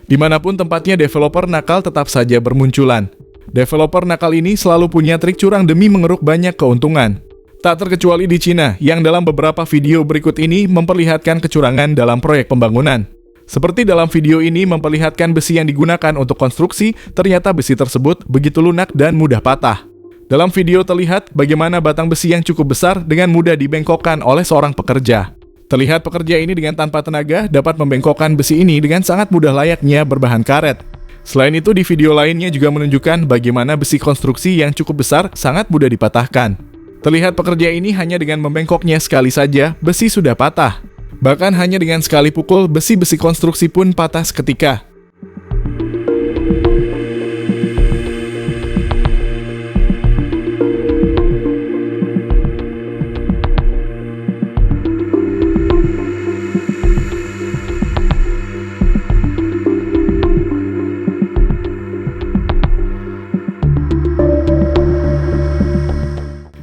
Dimanapun tempatnya, developer nakal tetap saja bermunculan. Developer nakal ini selalu punya trik curang demi mengeruk banyak keuntungan. Tak terkecuali di Cina, yang dalam beberapa video berikut ini memperlihatkan kecurangan dalam proyek pembangunan. Seperti dalam video ini memperlihatkan besi yang digunakan untuk konstruksi, ternyata besi tersebut begitu lunak dan mudah patah. Dalam video terlihat bagaimana batang besi yang cukup besar dengan mudah dibengkokkan oleh seorang pekerja. Terlihat pekerja ini dengan tanpa tenaga dapat membengkokkan besi ini dengan sangat mudah layaknya berbahan karet. Selain itu, di video lainnya juga menunjukkan bagaimana besi konstruksi yang cukup besar sangat mudah dipatahkan. Terlihat pekerja ini hanya dengan membengkoknya sekali saja, besi sudah patah. Bahkan hanya dengan sekali pukul, besi-besi konstruksi pun patah seketika.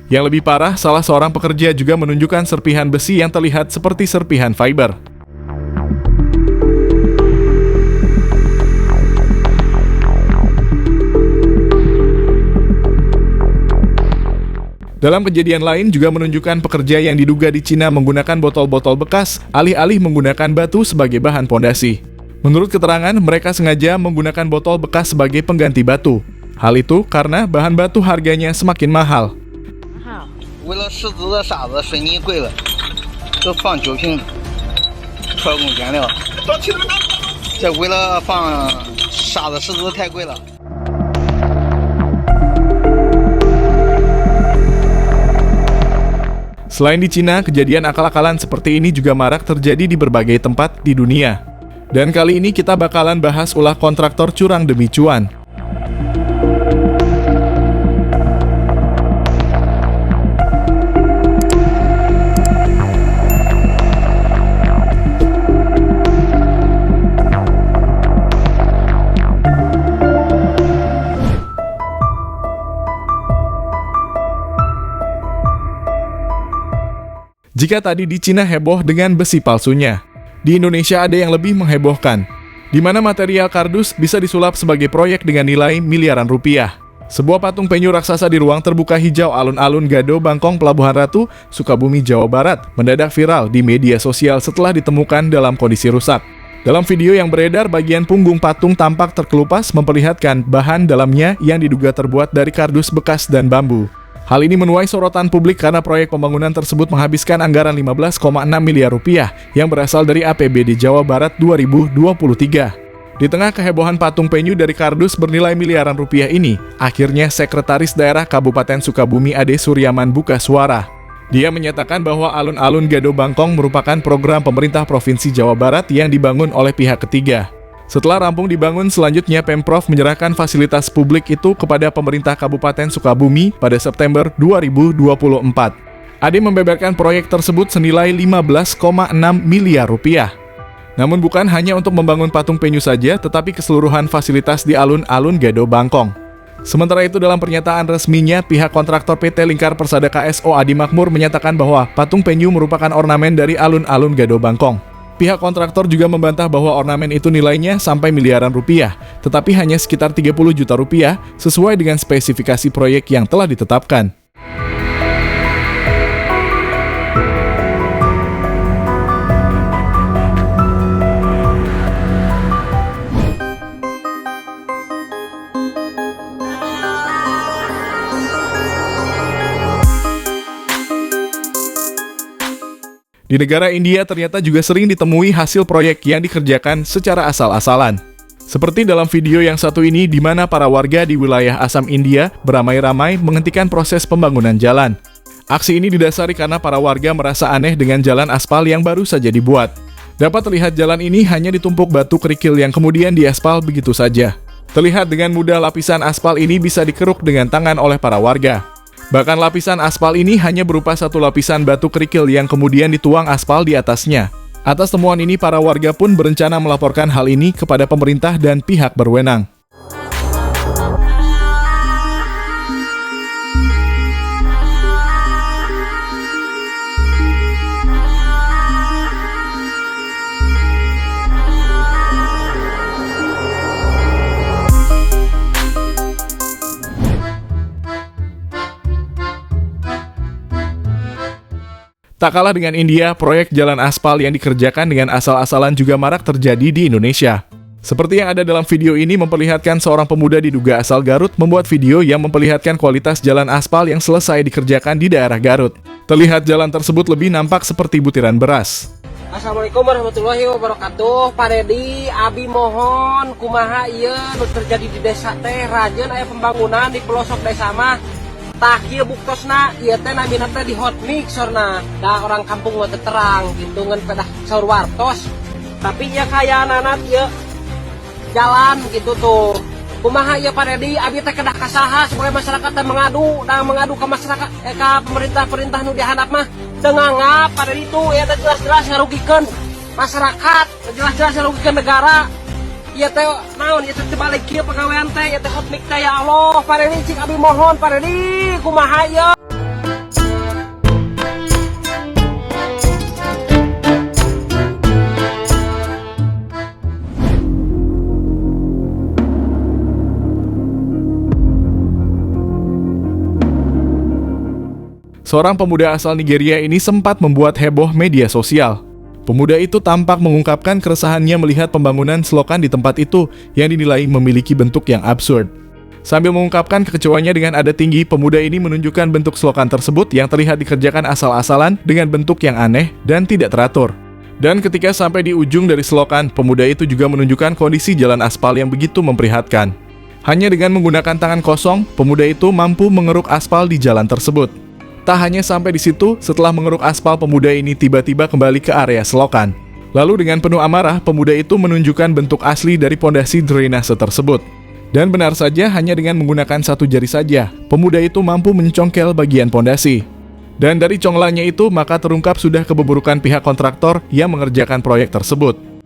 Yang lebih parah, salah seorang pekerja juga menunjukkan serpihan besi yang terlihat seperti serpihan fiber. Dalam kejadian lain juga menunjukkan pekerja yang diduga di Cina menggunakan botol-botol bekas alih-alih menggunakan batu sebagai bahan pondasi. Menurut keterangan, mereka sengaja menggunakan botol bekas sebagai pengganti batu. Hal itu karena bahan batu harganya semakin mahal. 为了石子的沙子水泥贵了，都放酒瓶特工原料。这为了放沙子石子太贵了。 Selain di Cina, kejadian akal-akalan seperti ini juga marak terjadi di berbagai tempat di dunia. Dan kali ini kita bakalan bahas ulah kontraktor curang demi cuan. Jika tadi di Cina heboh dengan besi palsunya, di Indonesia ada yang lebih menghebohkan, di mana material kardus bisa disulap sebagai proyek dengan nilai miliaran rupiah. Sebuah patung penyu raksasa di ruang terbuka hijau alun-alun Gado Bangkong, Pelabuhan Ratu, Sukabumi, Jawa Barat, mendadak viral di media sosial setelah ditemukan dalam kondisi rusak. Dalam video yang beredar, bagian punggung patung tampak terkelupas memperlihatkan bahan dalamnya yang diduga terbuat dari kardus bekas dan bambu. Hal ini menuai sorotan publik karena proyek pembangunan tersebut menghabiskan anggaran 15,6 miliar rupiah yang berasal dari APBD Jawa Barat 2023. Di tengah kehebohan patung penyu dari kardus bernilai miliaran rupiah ini, akhirnya Sekretaris Daerah Kabupaten Sukabumi Ade Suryaman buka suara. Dia menyatakan bahwa alun-alun Gado Bangkong merupakan program pemerintah Provinsi Jawa Barat yang dibangun oleh pihak ketiga. Setelah rampung dibangun, selanjutnya Pemprov menyerahkan fasilitas publik itu kepada pemerintah Kabupaten Sukabumi pada September 2024. Ade membeberkan proyek tersebut senilai 15,6 miliar rupiah. Namun bukan hanya untuk membangun patung penyu saja, tetapi keseluruhan fasilitas di alun-alun Gado Bangkong. Sementara itu, dalam pernyataan resminya, pihak kontraktor PT Lingkar Persada KSO Adi Makmur menyatakan bahwa patung penyu merupakan ornamen dari alun-alun Gado Bangkong. Pihak kontraktor juga membantah bahwa ornamen itu nilainya sampai miliaran rupiah, tetapi hanya sekitar 30 juta rupiah sesuai dengan spesifikasi proyek yang telah ditetapkan. Di negara India ternyata juga sering ditemui hasil proyek yang dikerjakan secara asal-asalan. Seperti dalam video yang satu ini, di mana para warga di wilayah Assam, India beramai-ramai menghentikan proses pembangunan jalan. Aksi ini didasari karena para warga merasa aneh dengan jalan aspal yang baru saja dibuat. Dapat terlihat jalan ini hanya ditumpuk batu kerikil yang kemudian diaspal begitu saja. Terlihat dengan mudah lapisan aspal ini bisa dikeruk dengan tangan oleh para warga. Bahkan lapisan aspal ini hanya berupa satu lapisan batu kerikil yang kemudian dituang aspal di atasnya. Atas temuan ini, para warga pun berencana melaporkan hal ini kepada pemerintah dan pihak berwenang. Tak kalah dengan India, proyek jalan aspal yang dikerjakan dengan asal-asalan juga marak terjadi di Indonesia. Seperti yang ada dalam video ini memperlihatkan seorang pemuda diduga asal Garut membuat video yang memperlihatkan kualitas jalan aspal yang selesai dikerjakan di daerah Garut. Terlihat jalan tersebut lebih nampak seperti butiran beras. Assalamualaikum warahmatullahi wabarakatuh. Pak Dedi, abi mohon kumaha ieu nu terjadi di desa teh rajeun aya pembangunan di pelosok desa mah. Tah ieu buktosna ieu teh namina teh di hot mixerna. Da orang kampung mah teu terang gitu ngan pedah saur wartos. Tapi ieu kayanana ieu jalan gitu tuh. Kumaha ieu Pak Dedi, abi teh kedah kasaha supaya masyarakat teh mengadu ke masyarakat ka pemerintah nu dihandap mah. Tengah pada itu ya jelas-jelas ngarugikeun masyarakat, jelas-jelas ngarugikeun negara. Ieu teh naon ieu teh balik kieu pagawean teh ieu teh hot mic teh ya Allah. Pada ini cik abi mohon pada di kumaha ieu. Seorang pemuda asal Nigeria ini sempat membuat heboh media sosial. Pemuda itu tampak mengungkapkan keresahannya melihat pembangunan selokan di tempat itu yang dinilai memiliki bentuk yang absurd. Sambil mengungkapkan kekecewanya dengan ada tinggi, pemuda ini menunjukkan bentuk selokan tersebut yang terlihat dikerjakan asal-asalan dengan bentuk yang aneh dan tidak teratur. Dan ketika sampai di ujung dari selokan, pemuda itu juga menunjukkan kondisi jalan aspal yang begitu memprihatkan. Hanya dengan menggunakan tangan kosong, pemuda itu mampu mengeruk aspal di jalan tersebut. Tak hanya sampai di situ, setelah mengeruk aspal, pemuda ini tiba-tiba kembali ke area selokan. Lalu dengan penuh amarah, pemuda itu menunjukkan bentuk asli dari pondasi drainase tersebut. Dan benar saja, hanya dengan menggunakan satu jari saja, pemuda itu mampu mencongkel bagian pondasi. Dan dari conglannya itu, maka terungkap sudah keburukan pihak kontraktor yang mengerjakan proyek tersebut.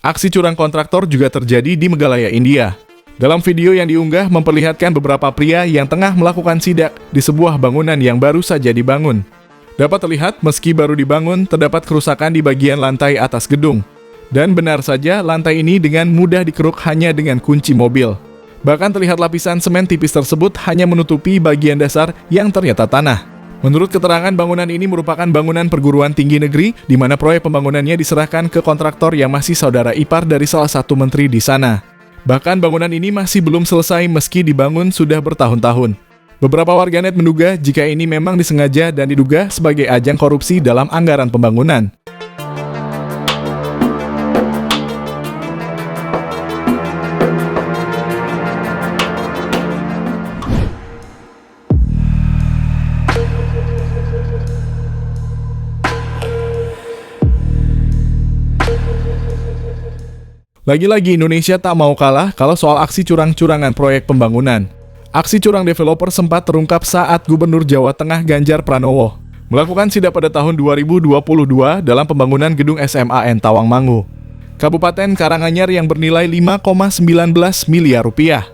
Aksi curang kontraktor juga terjadi di Meghalaya, India. Dalam video yang diunggah memperlihatkan beberapa pria yang tengah melakukan sidak di sebuah bangunan yang baru saja dibangun. Dapat terlihat meski baru dibangun, terdapat kerusakan di bagian lantai atas gedung. Dan benar saja lantai ini dengan mudah dikeruk hanya dengan kunci mobil. Bahkan terlihat lapisan semen tipis tersebut hanya menutupi bagian dasar yang ternyata tanah. Menurut keterangan, bangunan ini merupakan bangunan perguruan tinggi negeri di mana proyek pembangunannya diserahkan ke kontraktor yang masih saudara ipar dari salah satu menteri di sana. Bahkan bangunan ini masih belum selesai meski dibangun sudah bertahun-tahun. Beberapa warganet menduga jika ini memang disengaja dan diduga sebagai ajang korupsi dalam anggaran pembangunan. Lagi-lagi Indonesia tak mau kalah kalau soal aksi curang-curangan proyek pembangunan. Aksi curang developer sempat terungkap saat Gubernur Jawa Tengah Ganjar Pranowo melakukan sidak pada tahun 2022 dalam pembangunan gedung SMAN Tawangmangu, Kabupaten Karanganyar yang bernilai 5,19 miliar rupiah.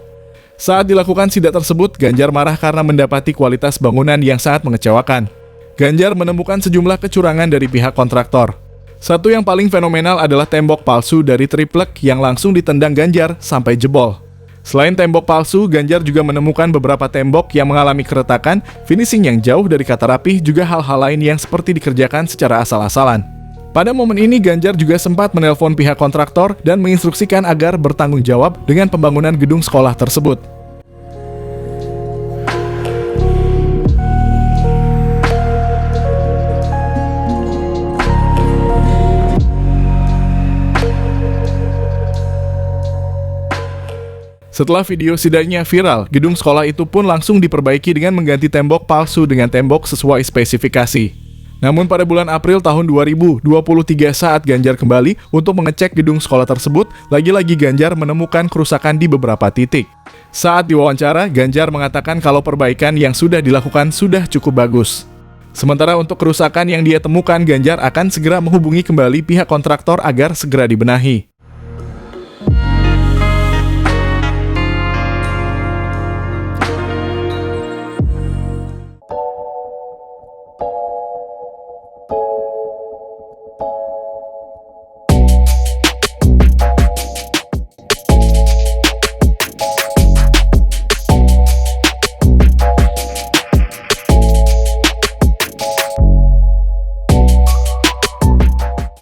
Saat dilakukan sidak tersebut, Ganjar marah karena mendapati kualitas bangunan yang sangat mengecewakan. Ganjar menemukan sejumlah kecurangan dari pihak kontraktor. Satu yang paling fenomenal adalah tembok palsu dari triplek yang langsung ditendang Ganjar sampai jebol. Selain tembok palsu, Ganjar juga menemukan beberapa tembok yang mengalami keretakan, finishing yang jauh dari kata rapih, juga hal-hal lain yang seperti dikerjakan secara asal-asalan. Pada momen ini, Ganjar juga sempat menelpon pihak kontraktor dan menginstruksikan agar bertanggung jawab dengan pembangunan gedung sekolah tersebut. Setelah video sidaknya viral, gedung sekolah itu pun langsung diperbaiki dengan mengganti tembok palsu dengan tembok sesuai spesifikasi. Namun pada bulan April tahun 2023 saat Ganjar kembali untuk mengecek gedung sekolah tersebut, lagi-lagi Ganjar menemukan kerusakan di beberapa titik. Saat diwawancara, Ganjar mengatakan kalau perbaikan yang sudah dilakukan sudah cukup bagus. Sementara untuk kerusakan yang dia temukan, Ganjar akan segera menghubungi kembali pihak kontraktor agar segera dibenahi.